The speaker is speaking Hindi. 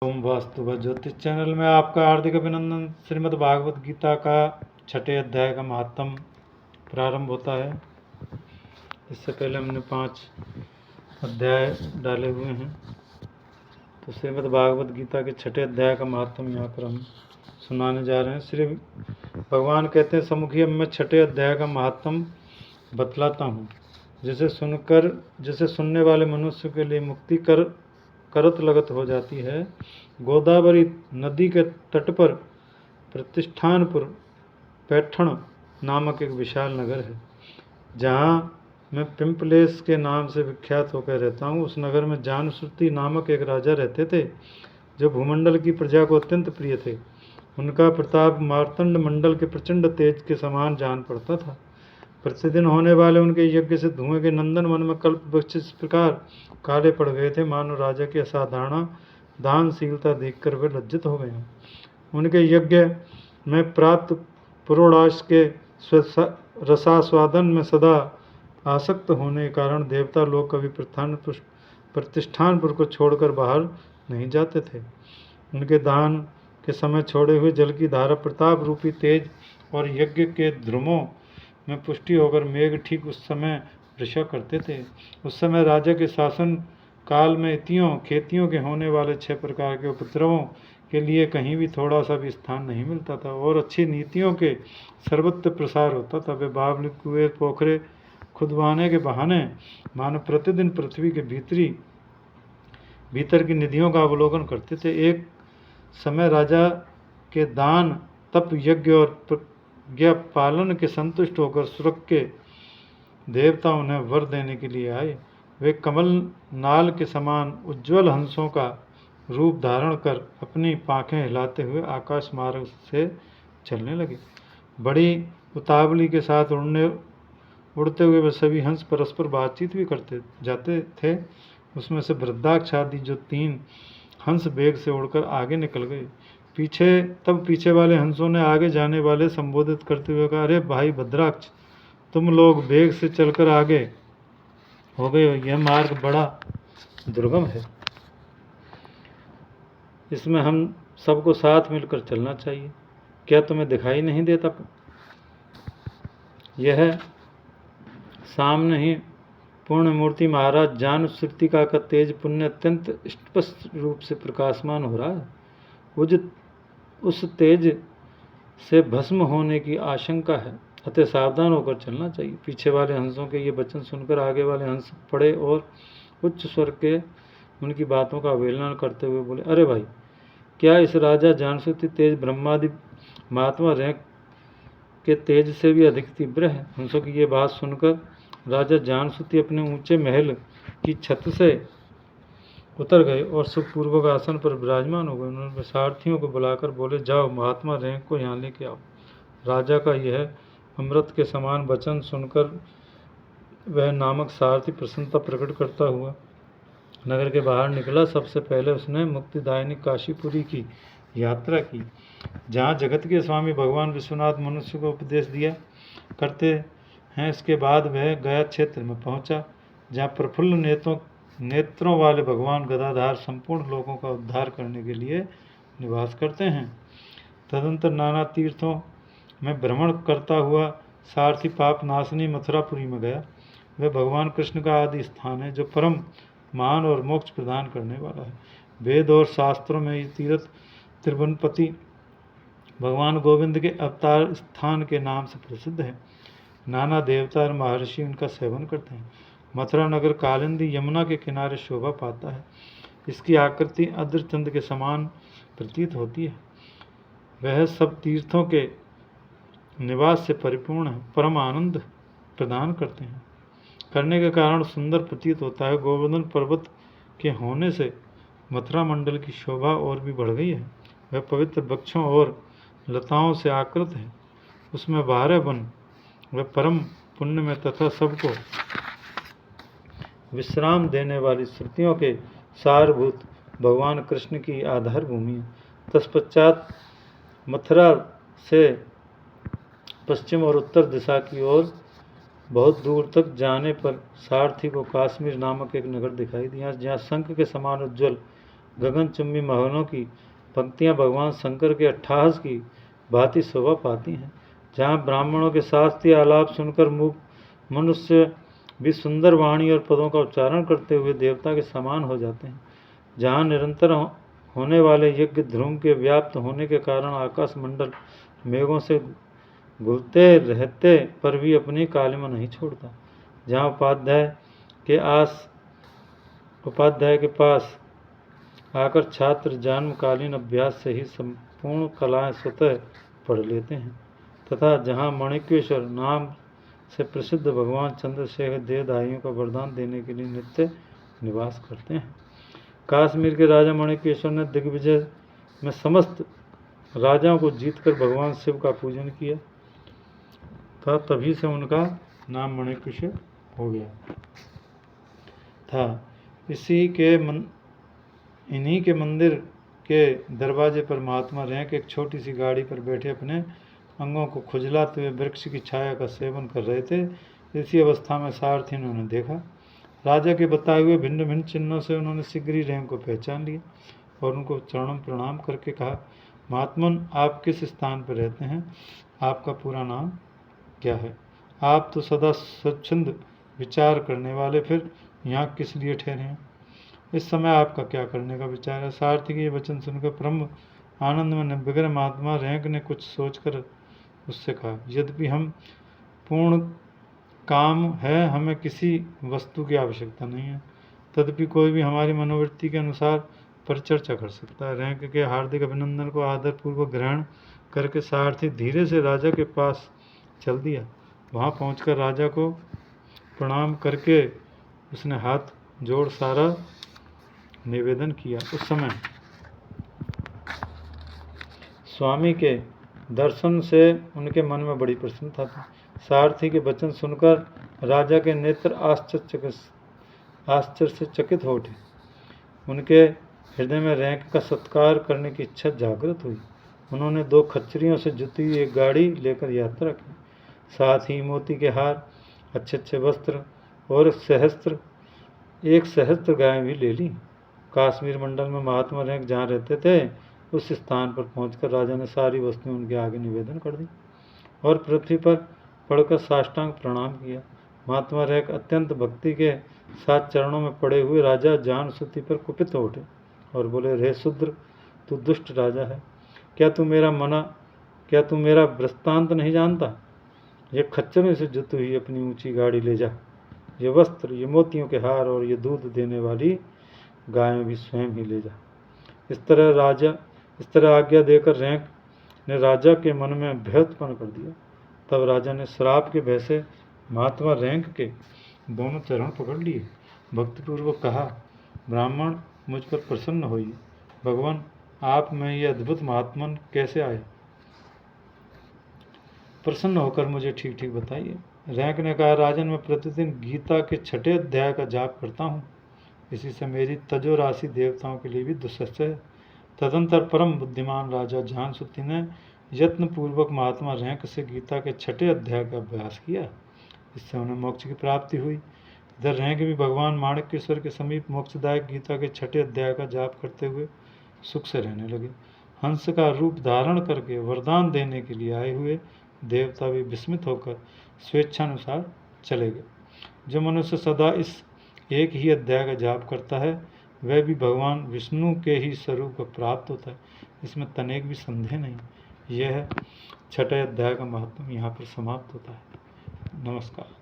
ओम वास्तु व ज्योतिष चैनल में आपका हार्दिक अभिनंदन। श्रीमद् भागवत गीता का 6ठे अध्याय का महात्म प्रारंभ होता है। इससे पहले हमने 5 अध्याय डाले हुए हैं, तो श्रीमद् भागवत गीता के 6ठे अध्याय का महात्म यहाँ पर हम सुनाने जा रहे हैं। श्री भगवान कहते हैं, समुखी अब मैं 6ठे अध्याय का महात्म बतलाता हूँ, जिसे सुनने वाले मनुष्य के लिए मुक्ति करत लगत हो जाती है। गोदावरी नदी के तट पर प्रतिष्ठानपुर पैठण नामक एक विशाल नगर है, जहाँ मैं पिंपलेश के नाम से विख्यात होकर रहता हूँ। उस नगर में जानुश्रुति नामक एक राजा रहते थे, जो भूमंडल की प्रजा को अत्यंत प्रिय थे। उनका प्रताप मार्तंड मंडल के प्रचंड तेज के समान जान पड़ता था। प्रतिदिन होने वाले उनके यज्ञ से धुएं के नंदन वन में कल्प वृक्ष इस प्रकार काले पड़ गए थे, मानो राजा की असाधारण दानशीलता देखकर वे लज्जित हो गए। उनके यज्ञ में प्राप्त पुरोडाश के रसास्वादन में सदा आसक्त होने के कारण देवता लोग कभी प्रतिष्ठानपुर को छोड़कर बाहर नहीं जाते थे। उनके दान के समय छोड़े हुए जल की धारा प्रताप रूपी तेज और यज्ञ के ध्रुमों में पुष्टि होकर मेघ ठीक उस समय वर्षा करते थे। उस समय राजा के शासन काल में खेतियों के होने वाले 6 प्रकार के उपद्रवों के लिए कहीं भी थोड़ा सा भी स्थान नहीं मिलता था, और अच्छी नीतियों के सर्वत्र प्रसार होता था। वे बावली कुएं पोखरे खुदवाने के बहाने मानो प्रतिदिन पृथ्वी के भीतर की निधियों का अवलोकन करते थे। एक समय राजा के दान तप यज्ञ और प्रज्ञा पालन के संतुष्ट होकर स्वर्ग के देवता उन्हें वर देने के लिए आए। वे कमल नाल के समान उज्ज्वल हंसों का रूप धारण कर अपनी पाखें हिलाते हुए आकाश मार्ग से चलने लगे। बड़ी उतावली के साथ उड़ते हुए वे सभी हंस परस्पर बातचीत भी करते जाते थे। उसमें से वृद्धाक्ष आदि जो 3 हंस वेग से उड़कर आगे निकल गए। पीछे वाले हंसों ने आगे जाने वाले संबोधित करते हुए कहा, अरे भाई भद्राक्ष, तुम लोग वेग से चलकर आगे हो गए हो। यह मार्ग बड़ा दुर्गम है, इसमें हम सबको साथ मिलकर चलना चाहिए। क्या तुम्हें दिखाई नहीं देता? यह सामने ही पूर्ण मूर्ति महाराज जानुश्रुतिका का तेज पुण्य अत्यंत स्पष्ट रूप से प्रकाशमान हो रहा है। उस तेज से भस्म होने की आशंका है, अतः सावधान होकर चलना चाहिए। पीछे वाले हंसों के ये वचन सुनकर आगे वाले हंस पड़े और उच्च स्वर के उनकी बातों का अवहेलना करते हुए बोले, अरे भाई, क्या इस राजा जानुश्रुति तेज ब्रह्मादि महात्मा रैंक के तेज से भी अधिक तीव्र है? हंसों की ये बात सुनकर राजा जानुश्रुति अपने ऊंचे महल की छत से उतर गए और सुखपूर्वक आसन पर विराजमान हो गए। उन्होंने सारथियों को बुलाकर बोले, जाओ महात्मा रैंक को यहाँ लेके आओ। राजा का यह अमृत के समान वचन सुनकर वह नामक सारथी प्रसन्नता प्रकट करता हुआ नगर के बाहर निकला। सबसे पहले उसने मुक्तिदायिनी काशीपुरी की यात्रा की, जहाँ जगत के स्वामी भगवान विश्वनाथ मनुष्य को उपदेश दिया करते हैं। इसके बाद वह गया क्षेत्र में पहुँचा, जहाँ प्रफुल्ल नेत्रों वाले भगवान गदाधार संपूर्ण लोगों का उद्धार करने के लिए निवास करते हैं। तदंतर नाना तीर्थों में भ्रमण करता हुआ सारथी पाप नाशनी मथुरापुरी में गया। वह भगवान कृष्ण का आदि स्थान है, जो परम महान और मोक्ष प्रदान करने वाला है। वेद और शास्त्रों में ये तीर्थ त्रिभुवनपति भगवान गोविंद के अवतार स्थान के नाम से प्रसिद्ध है। नाना देवता और महर्षि उनका सेवन करते हैं। मथुरा नगर कालिंदी यमुना के किनारे शोभा पाता है। इसकी आकृति अद्रचंद के समान प्रतीत होती है। वह सब तीर्थों के निवास से परिपूर्ण है, परम आनंद प्रदान करने के कारण सुंदर प्रतीत होता है। गोवर्धन पर्वत के होने से मथुरा मंडल की शोभा और भी बढ़ गई है। वह पवित्र वृक्षों और लताओं से आकृत है। उसमें 12 वन वह परम पुण्य में तथा सबको विश्राम देने वाली श्रुतियों के सारभूत भगवान कृष्ण की आधार भूमि है। तत्पश्चात मथुरा से पश्चिम और उत्तर दिशा की ओर बहुत दूर तक जाने पर सारथी को काश्मीर नामक एक नगर दिखाई दिया, जहाँ शंख के समान उज्ज्वल गगनचुंबी महलों की पंक्तियां भगवान शंकर के अट्ठहास की भांति शोभा पाती हैं। जहाँ ब्राह्मणों के शास्त्रीय आलाप सुनकर मूक मनुष्य भी सुंदर वाणी और पदों का उच्चारण करते हुए देवता के समान हो जाते हैं। जहाँ निरंतर होने वाले यज्ञ ध्रुव के व्याप्त होने के कारण आकाश मंडल मेघों से घुलते रहते पर भी अपनी कालिमा नहीं छोड़ता। जहाँ उपाध्याय के पास आकर छात्र जन्मकालीन अभ्यास से ही संपूर्ण कलाएं स्वतः पढ़ लेते हैं, तथा जहाँ मणिकेश्वर नाम से प्रसिद्ध भगवान चंद्रशेखर देवदाहियों का वरदान देने के लिए नित्य निवास करते हैं। कश्मीर के राजा मणिकेश्वर ने दिग्विजय में समस्त राजाओं को जीतकर भगवान शिव का पूजन किया था, तभी से उनका नाम मणिकेश्वर हो गया था। इन्हीं के मंदिर के दरवाजे पर महात्मा रैंक एक छोटी सी गाड़ी पर बैठे अपने अंगों को खुजलाते हुए वृक्ष की छाया का सेवन कर रहे थे। इसी अवस्था में सारथी ने उन्हें देखा। राजा के बताए हुए भिन्न भिन्न चिन्हों से उन्होंने शीघ्र ही रैंक को पहचान लिया और उनको चरणों प्रणाम करके कहा, महात्मन, आप किस स्थान पर रहते हैं? आपका पूरा नाम क्या है? आप तो सदा स्वच्छंद विचार करने वाले, फिर यहाँ किस लिए ठहरे हैं? इस समय आपका क्या करने का विचार है? सारथी के ये वचन सुनकर ब्रह्म आनंद में निर्विघ्न महात्मा रैंक ने कुछ सोचकर उससे कहा, यद्यपि हम पूर्ण काम है, हमें किसी वस्तु की आवश्यकता नहीं है, तदपि कोई भी हमारी मनोवृत्ति के अनुसार परिचर्चा कर सकता है। रैंक के हार्दिक अभिनंदन को आदरपूर्वक ग्रहण करके सारथी धीरे से राजा के पास चल दिया। वहाँ पहुंचकर राजा को प्रणाम करके उसने हाथ जोड़ सारा निवेदन किया। उस समय स्वामी के दर्शन से उनके मन में बड़ी प्रसन्नता थी। सारथी के वचन सुनकर राजा के नेत्र आश्चर्य से चकित हो उठे। उनके हृदय में रैंक का सत्कार करने की इच्छा जागृत हुई। उन्होंने 2 खच्चरियों से जुती हुई एक गाड़ी लेकर यात्रा की। साथ ही मोती के हार, अच्छे अच्छे वस्त्र और एक सहस्त्र गायें भी ले ली। कश्मीर मंडल में महात्मा रैंक जहाँ रहते थे, उस स्थान पर पहुंचकर राजा ने सारी वस्तुएं उनके आगे निवेदन कर दी और पृथ्वी पर पड़कर साष्टांग प्रणाम किया। महात्मा रैंक अत्यंत भक्ति के साथ चरणों में पड़े हुए राजा जानुश्रुति पर कुपित हो उठे और बोले, रे शूद्र, तू दुष्ट राजा है। क्या तू मेरा वृत्तांत नहीं जानता? ये खच्चरों से जुती हुई अपनी ऊंची गाड़ी ले जा। ये वस्त्र, ये मोतियों के हार और ये दूध देने वाली गायें भी स्वयं ही ले जा। इस तरह आज्ञा देकर रैंक ने राजा के मन में भय उत्पन्न कर दिया। तब राजा ने श्राप के भय से महात्मा रैंक के दोनों चरण पकड़ लिए। भक्तिपूर्वक कहा, ब्राह्मण, मुझ पर प्रसन्न होइए। भगवान, आप में ये अद्भुत महात्मन कैसे आए? प्रसन्न होकर मुझे ठीक ठीक बताइए। रैंक ने कहा, राजन, मैं प्रतिदिन गीता के 6ठे अध्याय का जाप करता हूँ। इसी से मेरी तजो राशि देवताओं के लिए भी दुस्सह है। तदंतर परम बुद्धिमान राजा जानुश्रुति ने यत्नपूर्वक महात्मा रैंक से गीता के 6ठे अध्याय का अभ्यास किया। इससे उन्हें मोक्ष की प्राप्ति हुई। इधर रैंक भी भगवान माणिकेश्वर के समीप मोक्षदायक गीता के 6ठे अध्याय का जाप करते हुए सुख से रहने लगे। हंस का रूप धारण करके वरदान देने के लिए आए हुए देवता भी विस्मित होकर स्वेच्छानुसार चले गए। जो मनुष्य सदा इस एक ही अध्याय का जाप करता है, वह भी भगवान विष्णु के ही स्वरूप को प्राप्त होता है। इसमें तनिक भी संदेह नहीं। यह 6ठे अध्याय का महत्व यहाँ पर समाप्त होता है। नमस्कार।